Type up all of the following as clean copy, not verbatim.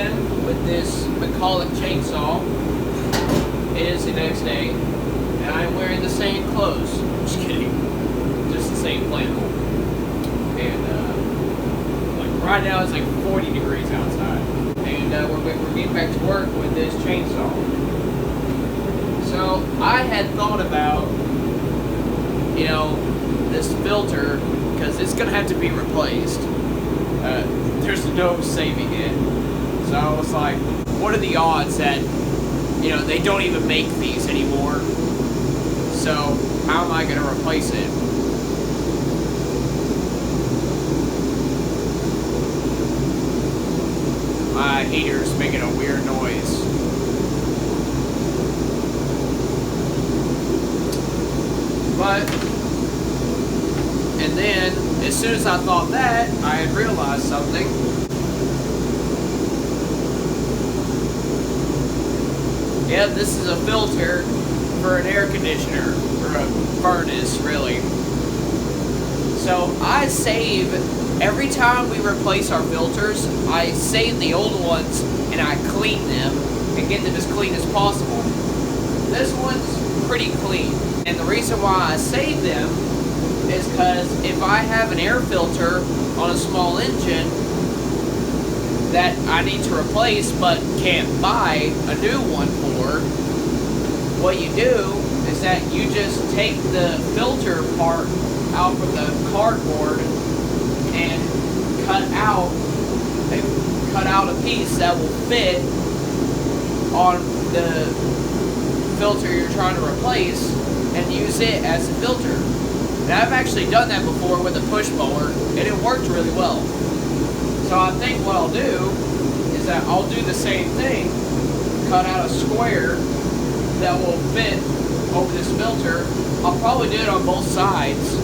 again with this McCulloch chainsaw. It is the next day, and I'm wearing the same clothes. Just kidding. Just the same flannel. And like right now it's like 40 degrees outside. And we're getting back to work with this chainsaw. So I had thought about, this filter, because it's going to have to be replaced. There's no saving it. So I was like, what are the odds that, they don't even make these anymore? So how am I going to replace it? My heater's making a weird noise. And then, as soon as I thought that, I had realized something. Yeah, this is a filter for an air conditioner, or a furnace, really. So I save, every time we replace our filters, I save the old ones and I clean them and get them as clean as possible. This one's pretty clean. And the reason why I save them is because if I have an air filter on a small engine that I need to replace but can't buy a new one for, what you do is that you just take the filter part out from the cardboard and cut out a piece that will fit on the filter you're trying to replace and use it as a filter. Now I've actually done that before with a push mower and it worked really well. So I think what I'll do is that I'll do the same thing, cut out a square that will fit over this filter. I'll probably do it on both sides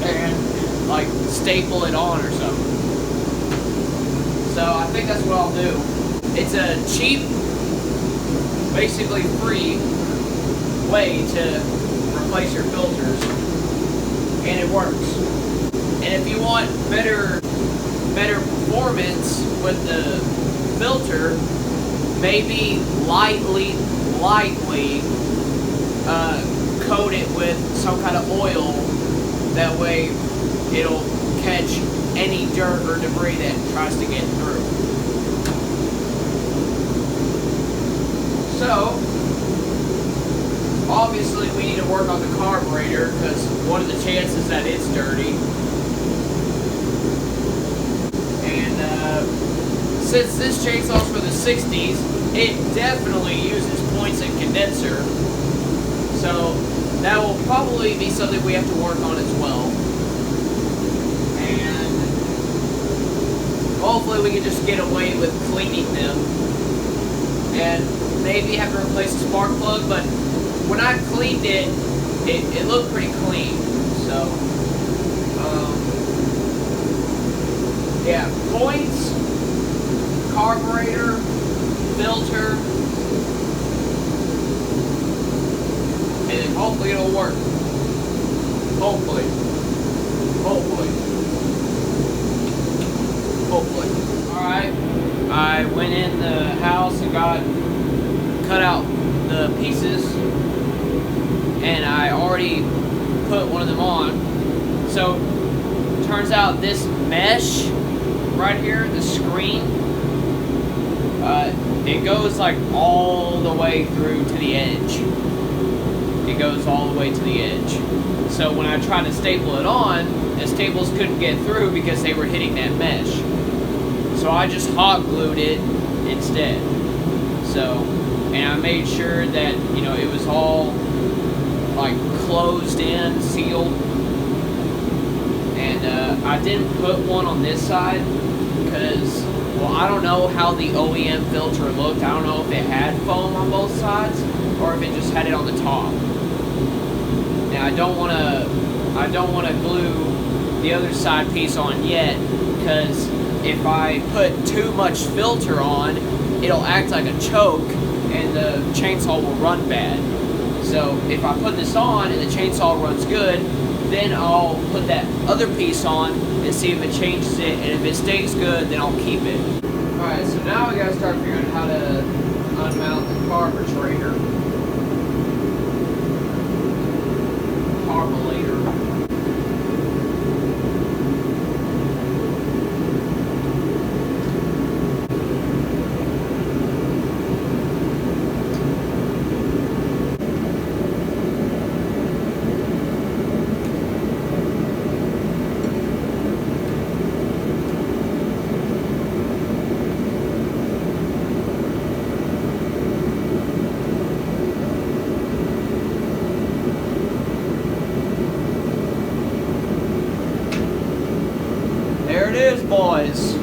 and like staple it on or something. So I think that's what I'll do. It's a cheap, basically free way to replace your filters, and it works. And if you want better performance with the filter, maybe lightly coat it with some kind of oil. That way it'll catch any dirt or debris that tries to get through. So obviously we need to work on the carburetor, because what are the chances that it's dirty? And since this chainsaw's for the 60s, it definitely uses points and condenser. So that will probably be something we have to work on as well. And hopefully we can just get away with cleaning them. And maybe have to replace the spark plug, but when I cleaned it, it looked pretty clean. So, yeah, points, carburetor, filter, and hopefully it'll work. Hopefully. Alright, I went in the house and cut out the pieces, and I already put one of them on. So turns out this mesh right here, the screen, it goes like all the way through to the edge. It goes all the way to the edge. So when I tried to staple it on, the staples couldn't get through because they were hitting that mesh. So I just hot glued it instead. So, and I made sure that, it was all like closed in, sealed. And I didn't put one on this side because, well, I don't know how the OEM filter looked. I don't know if it had foam on both sides or if it just had it on the top. Now I don't want to glue the other side piece on yet, because if I put too much filter on, it'll act like a choke and the chainsaw will run bad. So if I put this on and the chainsaw runs good, then I'll put that other piece on and see if it changes it, and if it stays good, then I'll keep it. Alright, so now we gotta start figuring out how to unmount the carburetor. Carburetor. There it is, boys.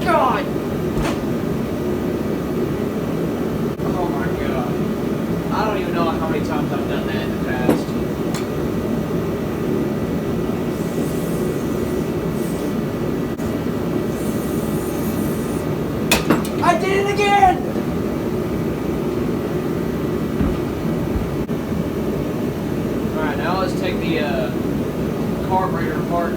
God! Oh my God. I don't even know how many times I've done that in the past. I did it again! Alright, now let's take the carburetor apart.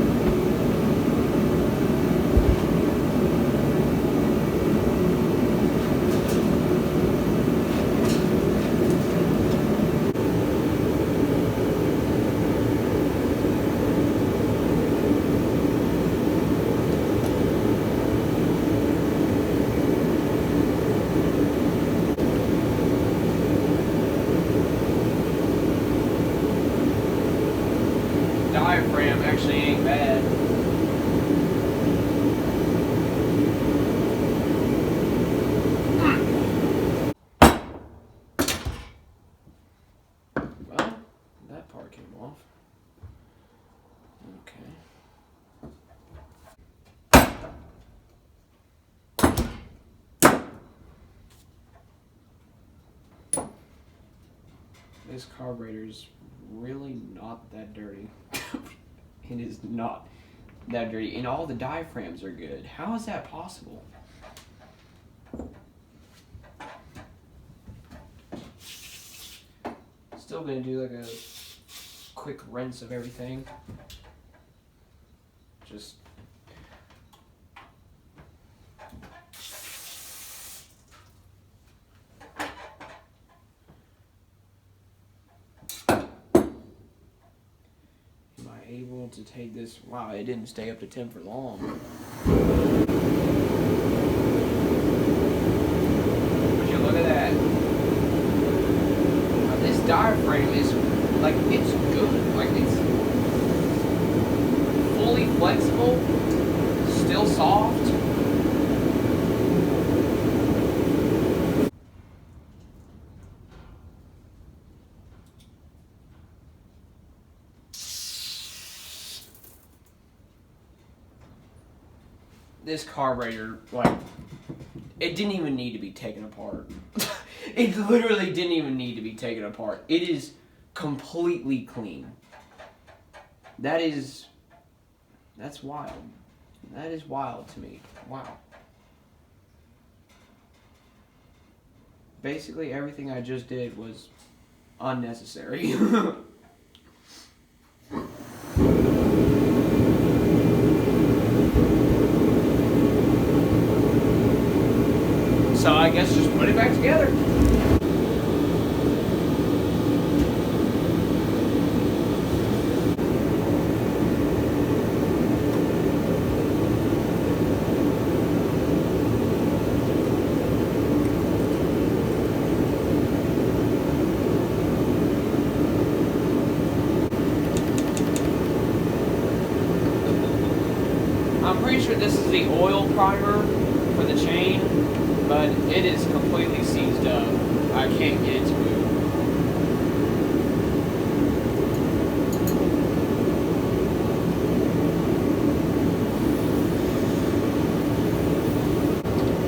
Diaphragm actually ain't bad. Well, that part came off. Okay. This carburetor's really not that dirty. It is not that dirty. And all the diaphragms are good. How is that possible? Still gonna do like a quick rinse of everything. Just able to take this. Wow, it didn't stay up to 10 for long. Would you look at that? Now, this diaphragm is like, it's good. Like, it's fully flexible, still soft. This carburetor, like, it didn't even need to be taken apart. It literally didn't even need to be taken apart. It is completely clean. That's wild. That is wild to me. Wow. Basically, everything I just did was unnecessary. So I guess just put it back together. I'm pretty sure this is the oil primer for the chain, but it is completely seized up. I can't get it to move.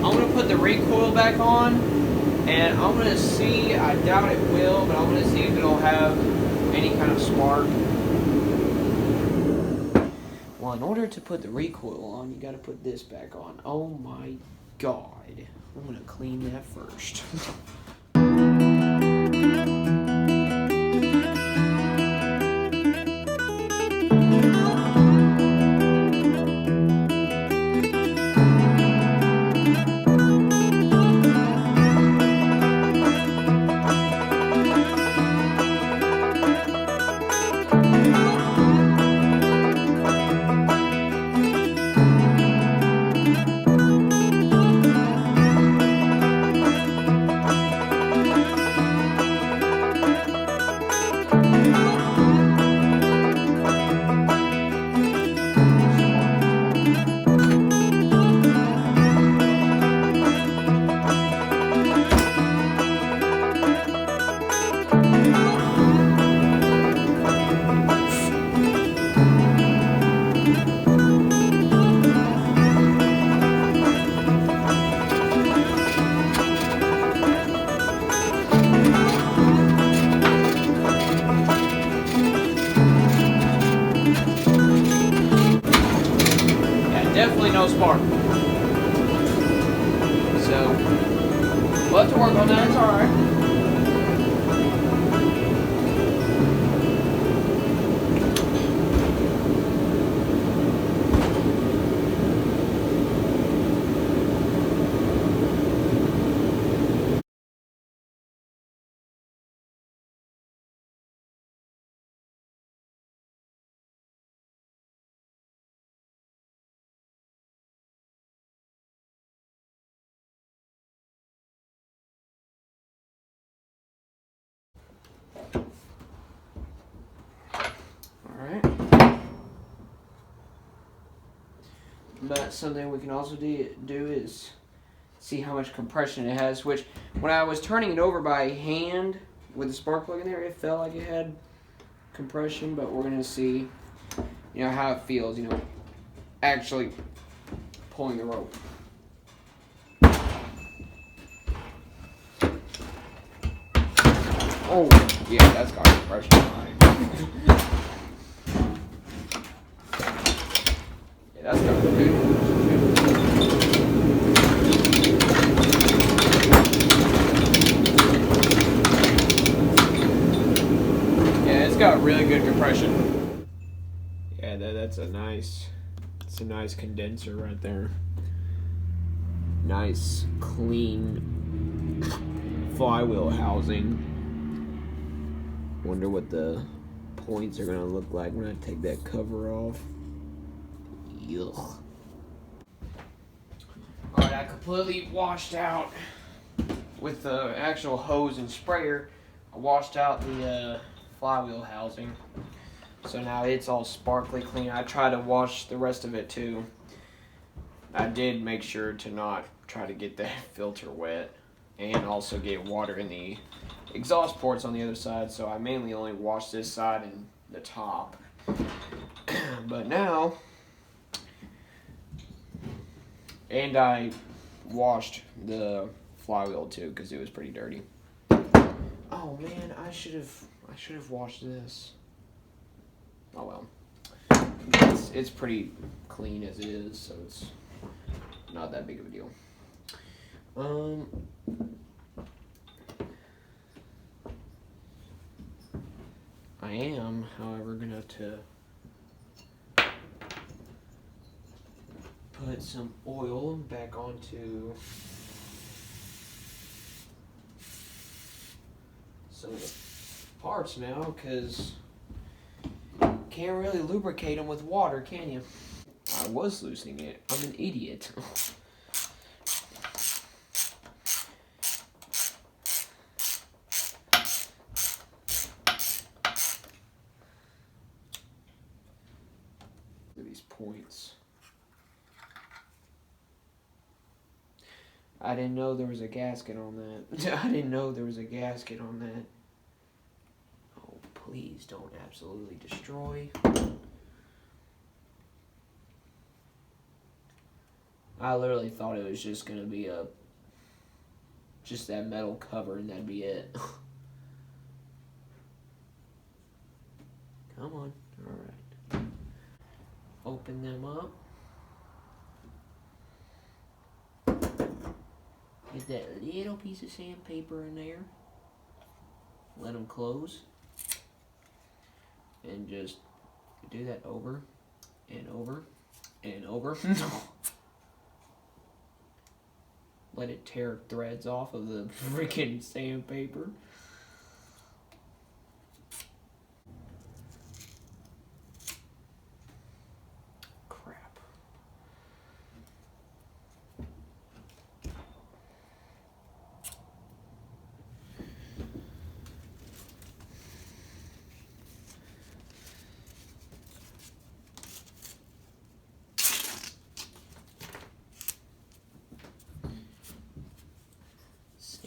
I'm going to put the recoil back on, and I'm going to see, I doubt it will, but I'm going to see if it'll have any kind of spark. in order to put the recoil on, you gotta put this back on. Oh my god. I'm gonna clean that first. Definitely no spark. So, we'll have to work on that. It's alright. But something we can also do is see how much compression it has, which when I was turning it over by hand with the spark plug in there, it felt like it had compression, but we're going to see, how it feels, actually pulling the rope. Oh, yeah, that's got compression on it. Yeah, that's got good. It's got really good compression. Yeah, that's a nice condenser right there. Nice, clean flywheel housing. Wonder what the points are gonna look like when I take that cover off. Yuck. Alright, I completely washed out with the actual hose and sprayer. I washed out the flywheel housing, so now it's all sparkly clean. I tried to wash the rest of it too. I did make sure to not try to get that filter wet and also get water in the exhaust ports on the other side, so I mainly only washed this side and the top. But now, and I washed the flywheel too because it was pretty dirty. Oh man, I should have washed this. Oh well. It's pretty clean as it is, so it's not that big of a deal. I am, however, gonna have to put some oil back onto some of the parts now, because can't really lubricate them with water, can you? I was loosening it. I'm an idiot. Look at these points. I didn't know there was a gasket on that. I didn't know there was a gasket on that. Oh, please don't absolutely destroy. I literally thought it was just going to be just that metal cover and that'd be it. Come on. Alright. open them up. Get that little piece of sandpaper in there. Let them close. And just do that over and over and over. Let it tear threads off of the freaking sandpaper. Crap.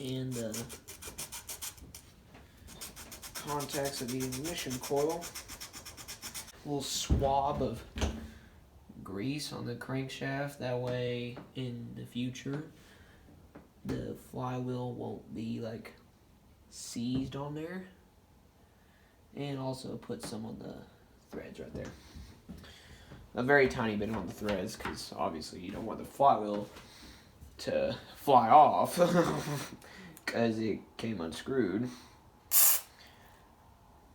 And the contacts of the ignition coil. A little swab of grease on the crankshaft. That way, in the future, the flywheel won't be like seized on there. And also put some on the threads right there. A very tiny bit on the threads, because obviously you don't want the flywheel to fly off because it came unscrewed.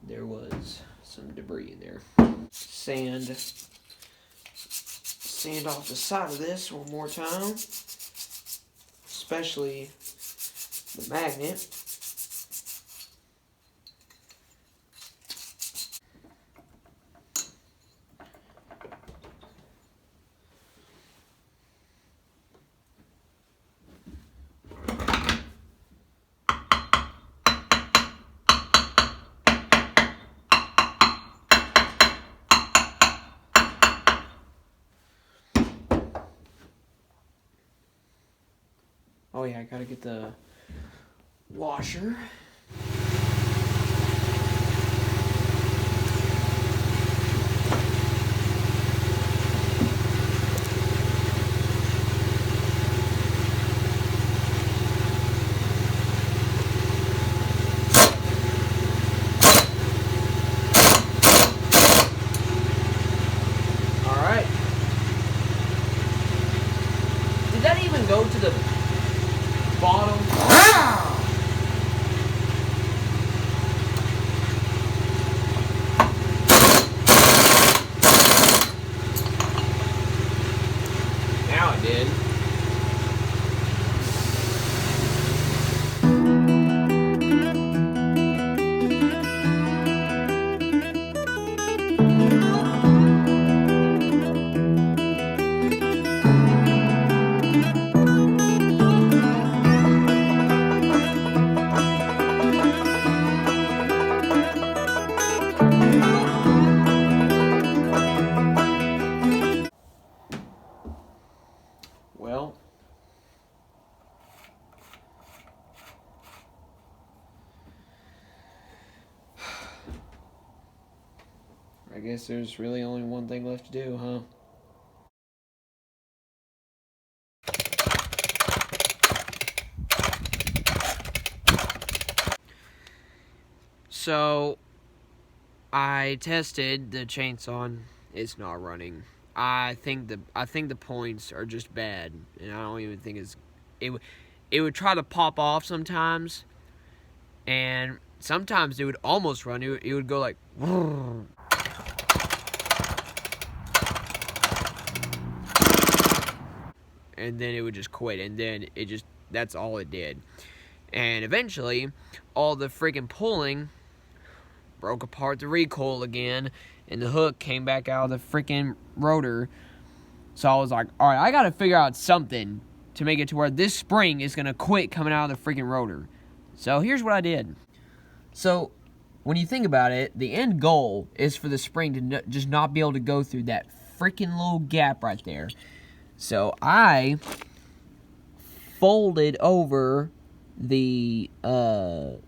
There was some debris in there. Sand off the side of this one more time, especially the magnet. Oh yeah, I gotta get the washer. Alright. Did that even go to the bottom? Now it did. Well, I guess there's really only one thing left to do, huh? So, I tested the chainsaw and it's not running. I think the points are just bad, and I don't even think it would try to pop off sometimes, and sometimes it would almost run. It would go like, and then it would just quit, and then that's all it did. And eventually, all the freaking pulling broke apart the recoil again, and the hook came back out of the freaking rotor. So I was like, alright, I gotta figure out something to make it to where this spring is gonna quit coming out of the freaking rotor. So here's what I did. So when you think about it, the end goal is for the spring to just not be able to go through that freaking little gap right there. So I folded over the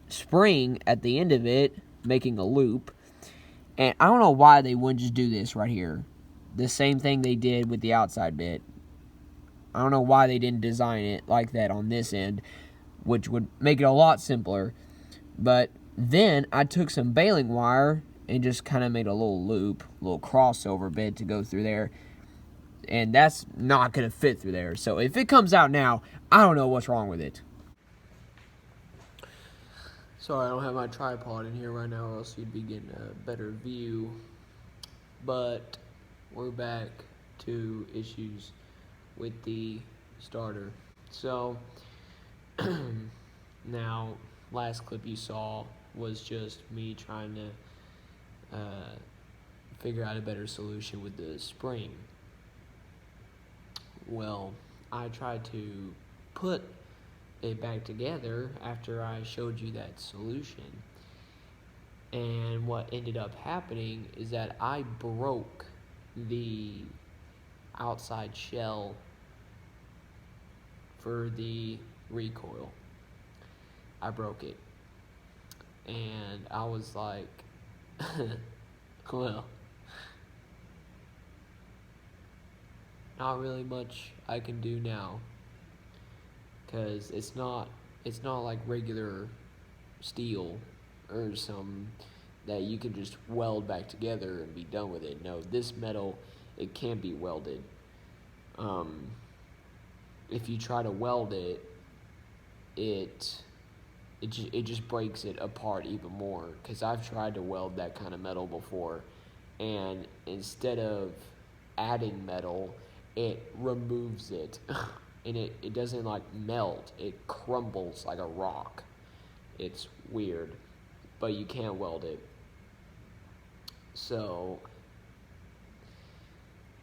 spring at the end of it, making a loop. And I don't know why they wouldn't just do this right here. The same thing they did with the outside bit. I don't know why they didn't design it like that on this end, which would make it a lot simpler. But then I took some baling wire and just kind of made a little loop, a little crossover bit to go through there. And that's not going to fit through there. So if it comes out now, I don't know what's wrong with it. Sorry, I don't have my tripod in here right now, or else you'd be getting a better view. But we're back to issues with the starter. So now, last clip you saw was just me trying to figure out a better solution with the spring. Well, I tried to put it back together after I showed you that solution. And what ended up happening is that I broke the outside shell for the recoil. I broke it. And I was like, well, not really much I can do now, because it's not like regular steel or some that you can just weld back together and be done with it. No, this metal, it can't be welded. If you try to weld it, it just breaks it apart even more, because I've tried to weld that kind of metal before, and instead of adding metal, it removes it. And it doesn't like melt, it crumbles like a rock. It's weird, but you can't weld it. So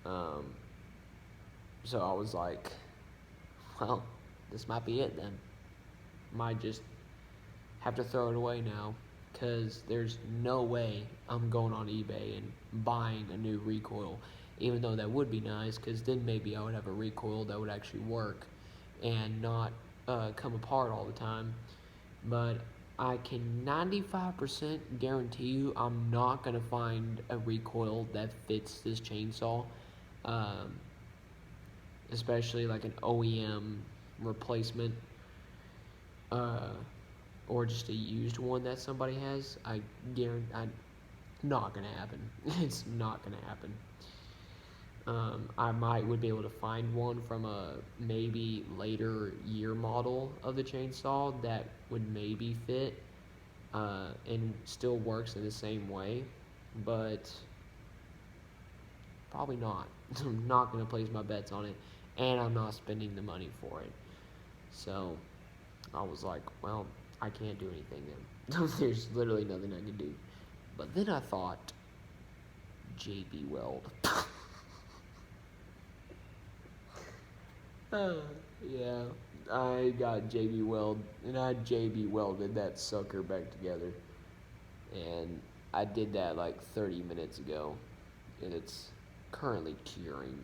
so I was like, well, this might be it then. Might just have to throw it away now, because there's no way I'm going on eBay and buying a new recoil, even though that would be nice, because then maybe I would have a recoil that would actually work and not come apart all the time. But I can 95% guarantee you I'm not going to find a recoil that fits this chainsaw, especially like an OEM replacement, or just a used one that somebody has. I guarantee, not gonna happen. It's not gonna happen. I would be able to find one from a maybe later year model of the chainsaw that would maybe fit, and still works in the same way, but probably not. I'm not gonna place my bets on it, and I'm not spending the money for it. So I was like, well, I can't do anything then. There's literally nothing I can do. But then I thought, JB Weld. Yeah, I got JB Weld, and I JB welded that sucker back together. And I did that like 30 minutes ago, and it's currently curing.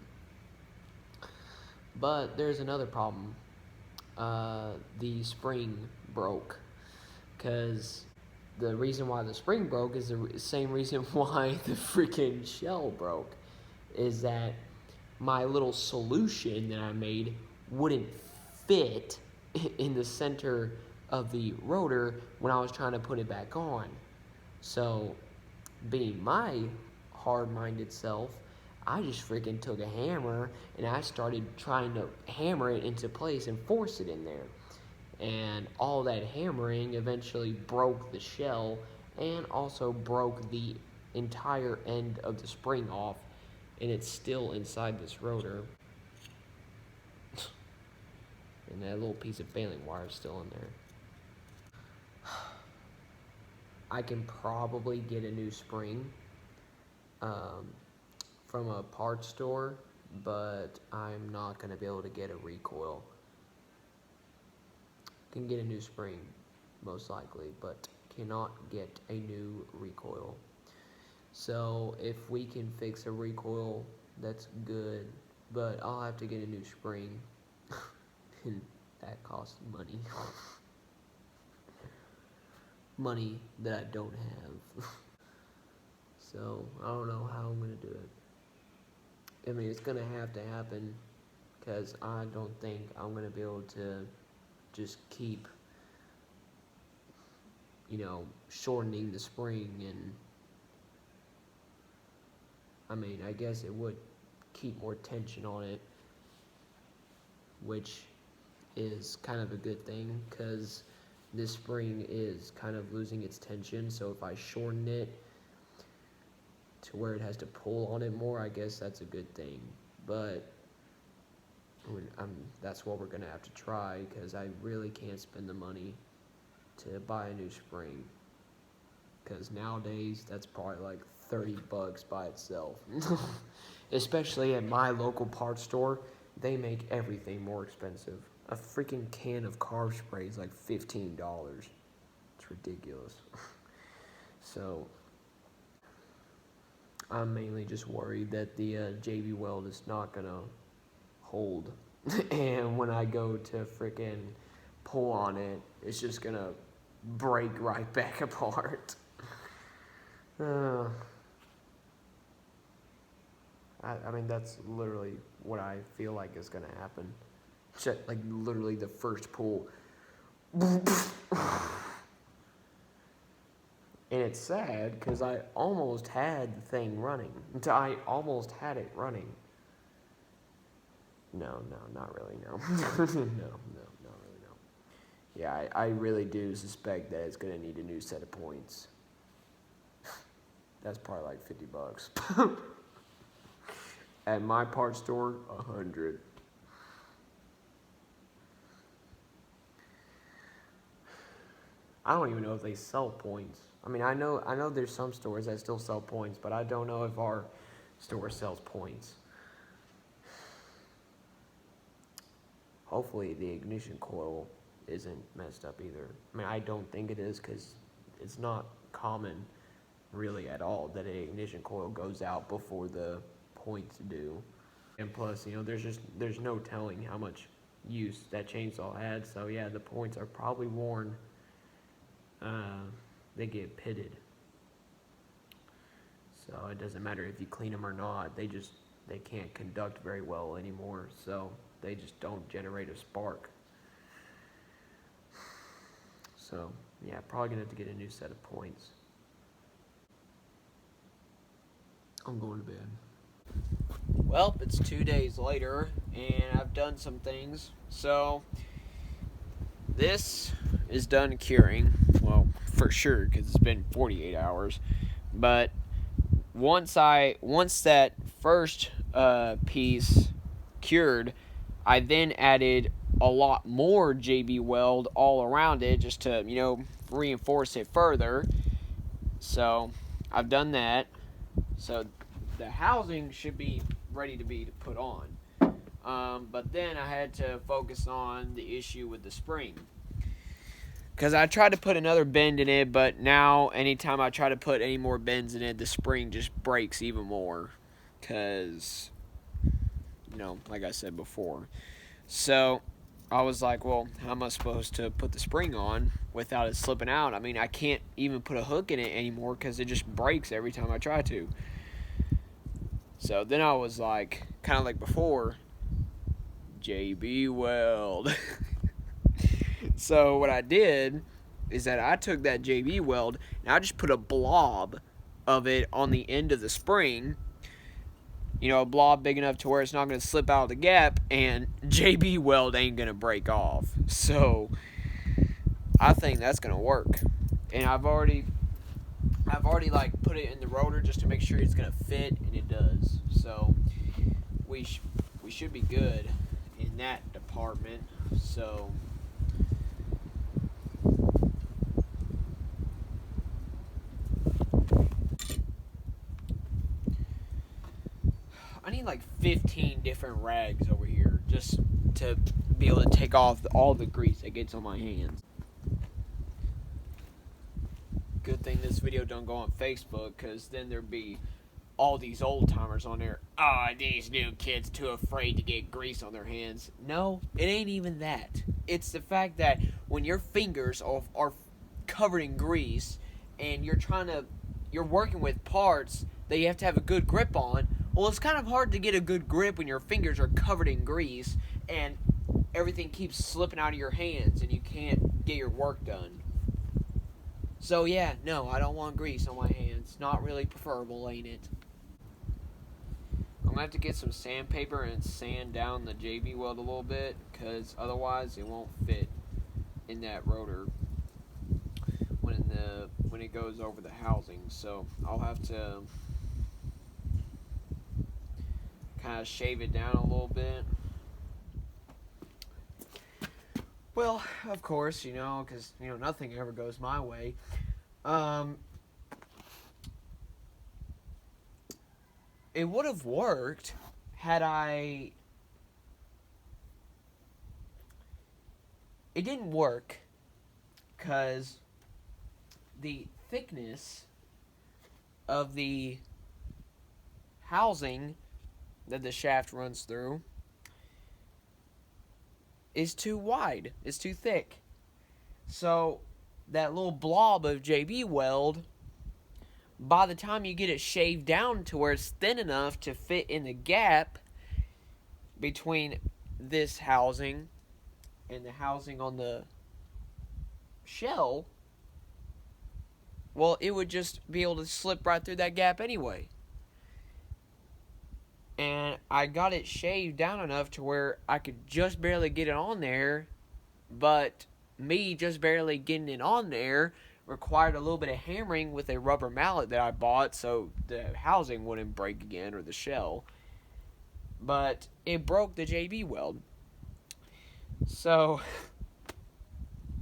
But there's another problem. The spring broke, because the reason why the spring broke is the same reason why the freaking shell broke, is that my little solution that I made wouldn't fit in the center of the rotor when I was trying to put it back on. So, being my hard-minded self, I just freaking took a hammer and I started trying to hammer it into place and force it in there. And all that hammering eventually broke the shell and also broke the entire end of the spring off, and it's still inside this rotor. And that little piece of baling wire is still in there. I can probably get a new spring from a parts store, but I'm not going to be able to get a recoil. Can get a new spring, most likely, but cannot get a new recoil. So if we can fix a recoil, that's good, but I'll have to get a new spring, and that costs money. Money that I don't have. So I don't know how I'm gonna do it. I mean, it's gonna have to happen, because I don't think I'm gonna be able to just keep, shortening the spring and I mean, I guess it would keep more tension on it, which is kind of a good thing because this spring is kind of losing its tension. So if I shorten it to where it has to pull on it more, I guess that's a good thing. But that's what we're going to have to try because I really can't spend the money to buy a new spring. Because nowadays, that's probably like $30 by itself. Especially at my local parts store, they make everything more expensive. A freaking can of car spray is like $15. It's ridiculous. So, I'm mainly just worried that the JB Weld is not gonna hold. And when I go to freaking pull on it, it's just gonna break right back apart. I mean, that's literally what I feel like is going to happen. Like, literally the first pull. And it's sad, because I almost had the thing running. I almost had it running. No, not really, no. No, not really, no. Yeah, I really do suspect that it's going to need a new set of points. That's probably like $50. At my parts store, $100. I don't even know if they sell points. I mean, I know there's some stores that still sell points, but I don't know if our store sells points. Hopefully the ignition coil isn't messed up either. I mean, I don't think it is because it's not common really at all that an ignition coil goes out before the points do. And plus, there's no telling how much use that chainsaw had. So yeah, the points are probably worn. They get pitted. So it doesn't matter if you clean them or not. They can't conduct very well anymore. So they just don't generate a spark. So yeah, probably gonna have to get a new set of points. I'm going to bed. Well, it's 2 days later, and I've done some things. So, this is done curing. Well, for sure, because it's been 48 hours. But once that first piece cured, I then added a lot more JB Weld all around it just to, reinforce it further. So, I've done that. So the housing should be ready to be put on. But then I had to focus on the issue with the spring. Because I tried to put another bend in it, but now anytime I try to put any more bends in it, the spring just breaks even more. Because, like I said before. So I was like, well, how am I supposed to put the spring on without it slipping out? I mean, I can't even put a hook in it anymore because it just breaks every time I try to. So then I was like, kind of like before, JB Weld. So what I did is that I took that JB Weld and I just put a blob of it on the end of the spring. A blob big enough to where it's not going to slip out of the gap, and JB Weld ain't going to break off. So I think that's going to work. And I've already like put it in the rotor just to make sure it's gonna fit, and it does. So we should be good in that department. So I need like 15 different rags over here just to be able to take off all the grease that gets on my hands. Good thing this video don't go on Facebook, because then there'd be all these old timers on there. These new kids too afraid to get grease on their hands. No, it ain't even that. It's the fact that when your fingers are covered in grease and you're working with parts that you have to have a good grip on. Well, it's kind of hard to get a good grip when your fingers are covered in grease and everything keeps slipping out of your hands and you can't get your work done. So yeah, no, I don't want grease on my hands. Not really preferable, ain't it? gonna have to get some sandpaper and sand down the JB weld a little bit, because otherwise it won't fit in that rotor when it goes over the housing. So I'll have to kind of shave it down a little bit. Well, of course, because nothing ever goes my way. It would have worked had I... It didn't work because the thickness of the housing that the shaft runs through is too wide. It's too thick. So that little blob of JB weld, by the time you get it shaved down to where it's thin enough to fit in the gap between this housing and the housing on the shell, well, it would just be able to slip right through that gap anyway. And I got it shaved down enough to where I could just barely get it on there, but me just barely getting it on there required a little bit of hammering with a rubber mallet that I bought so the housing wouldn't break again, or the shell. But it broke the JB weld. So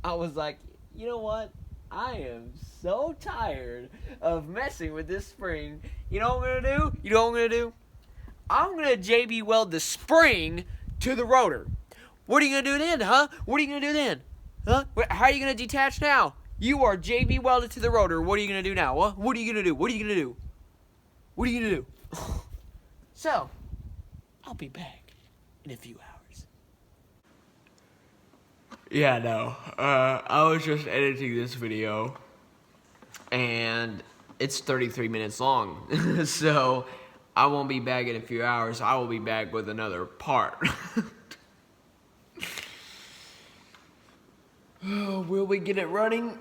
I was like, you know what? I am so tired of messing with this spring. You know what I'm going to do? I'm going to JB weld the spring to the rotor. What are you going to do then, huh? What are you going to do then? Huh? How are you going to detach now? You are JB welded to the rotor. What are you going to do now? What are you going to do? What are you going to do? What are you going to do? So, I'll be back in a few hours. Yeah, no. I was just editing this video, and it's 33 minutes long. So, I won't be back in a few hours. I will be back with another part. Oh, will we get it running?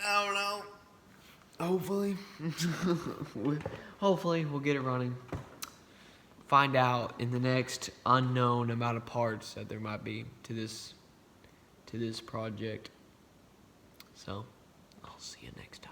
I don't know. Hopefully. Hopefully we'll get it running. Find out in the next unknown amount of parts that there might be to this project. So, I'll see you next time.